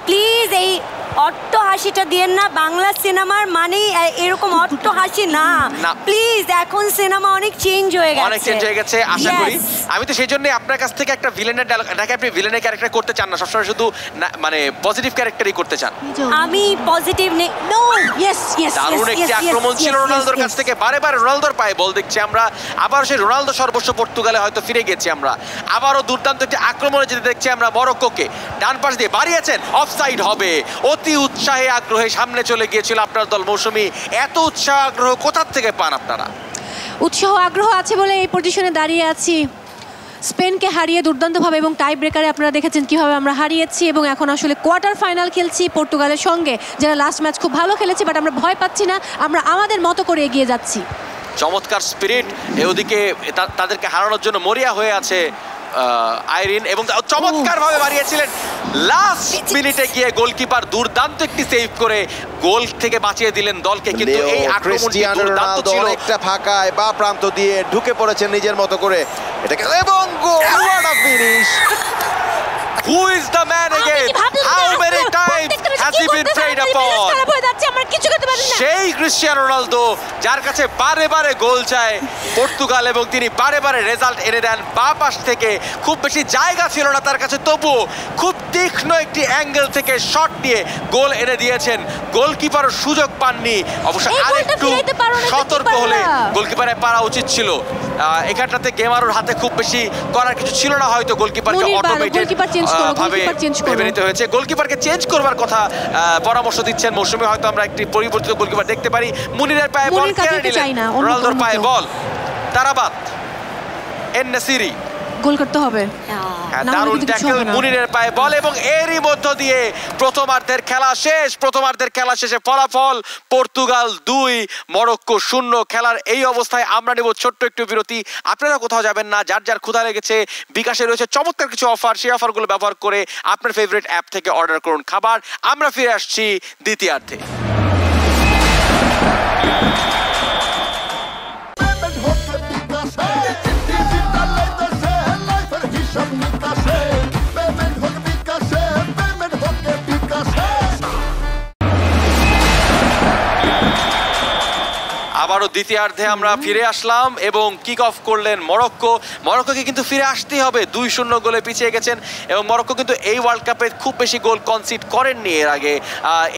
Please এই অট্ট হাসিটা দিয়েন না, বাংলা সিনেমার মানেই এরকম অট্ট হাসি না। প্লিজ, এখন সিনেমা অনেক চেঞ্জ হয়ে গেছে, অনেক চেঞ্জ হয়ে গেছে আশা করি। আমি তো সেই জন্য আপনার কাছ থেকে একটা ভিলেনের ডায়লগ, নাকি আপনি ভিলেনের ক্যারেক্টার করতে চান না, সবসময় শুধু মানে পজিটিভ ক্যারেক্টারই করতে চান? আমি পজিটিভ নো ইয়েস ইয়েস দারুণ একটি আক্রমণ ছিল রোনালদোর কাছ থেকে, বারে বারে রোনালদোর পায়ে বল দেখছি আমরা, আবার সেই রোনালদো সর্বস্ব পর্তুগালে হয়তো ফিরে গেছি আমরা, আবারও দুর্দান্ত একটি আক্রমণে যেতে দেখছি আমরা মরক্কোকে। ডান পাশ দিয়ে বাড়িয়েছেন, অফসাইড হবে। অতি উৎসাহে আগ্রহে সামনে চলে গিয়েছিল আপনার দল। মৌসুমী, এত উৎসাহ আগ্রহ কোথা থেকে পান আপনারা? উৎসাহ আগ্রহ আছে বলে এই পজিশনে দাঁড়িয়ে আছি। স্পেনকে হারিয়ে দুর্দান্তভাবে এবং টাই ব্রেকারে আপনারা দেখেছেন কিভাবে আমরা হারিয়েছি, এবং এখন আসলে কোয়ার্টার ফাইনাল খেলছি পর্তুগালের সঙ্গে, যারা লাস্ট ম্যাচ খুব ভালো খেলেছে, বাট আমরা ভয় পাচ্ছি না, আমরা আমাদের মতো করে এগিয়ে যাচ্ছি। চমৎকার স্পিরিট, এদিকে তাদেরকে হারানোর জন্য মরিয়া হয়ে আছে আইরিন, এবং চমৎকার ভাবে বাড়িয়েছিলেন লাস্ট মিনিটে গিয়ে গোলকিপার দুর্দান্ত একটি সেভ করে গোল থেকে বাঁচিয়ে দিলেন দলকে। কিন্তু এই আক্রমণটি দুর্দান্ত ছিল, একটা ফাঁকায় বা প্রান্ত দিয়ে ঢুকে পড়েছেন নিজের মতো করে, এটাকে এবং গোল, what a finish! Who is the man again? How many times has he been preyed upon? সেই ক্রিস্টিয়ানো রোনালদো, যার কাছে বারে বারে গোল চায় পর্তুগাল, এবং তিনি বারে বারে রেজাল্ট এনে দেন। বাঁ পাশ থেকে খুব বেশি জায়গা ছিল না তার কাছে, তবুও খুব তীক্ষ্ণ একটি অ্যাঙ্গেল থেকে শট নিয়ে গোল এনে দিয়েছেন। গোলকিপারও সুযোগ পাননি, অবশ্য আরেকটু সতর্ক হলে গোলকিপারে পারা উচিত ছিল। এখানটাতে গেমারোর হাতে খুব বেশি করার কিছু ছিল না, হয়তো গোলকিপারকে অটোমেটেড ভাবে ভেবে নিতে হয়েছে। গোলকিপারকে চেঞ্জ করবার কথা পরামর্শ দিচ্ছেন মৌসুমী, হয়তো আমরা একটি পরিবর্তিত গোলকিপার দেখতে পারি। মুনিরের পায়ে বল কেড়ে নিলেন, রোনালদোর পায়ে বল, তারাবাত এন-নেসিরি গোল করতে হবে। দারুণ ট্যাকল, মুনিরের পায়ে বল, এবং এরই মধ্য দিয়ে প্রথমার্ধের খেলা শেষ। প্রথমার্ধের খেলা শেষে ফলাফল পর্তুগাল 2 মরক্কো 0। খেলার এই অবস্থায় আমরা নেব ছোট্ট একটু বিরতি। আপনারা কোথাও যাবেন না, যার যার ক্ষুধা লেগেছে বিকাশে রয়েছে চমৎকার কিছু অফার, সেই অফারগুলো ব্যবহার করে আপনার ফেভারিট অ্যাপ থেকে অর্ডার করুন খাবার। আমরা ফিরে আসছি দ্বিতীয়ার্ধে। আবারও দ্বিতীয়ার্ধে আমরা ফিরে আসলাম এবং কিক অফ করলেন মরক্কো। মরক্কোকে কিন্তু ফিরে আসতেই হবে, 2-0 গোলে পিছিয়ে গেছেন, এবং মরক্কো কিন্তু এই ওয়ার্ল্ড কাপে খুব বেশি গোল কনসিড করেননি এর আগে।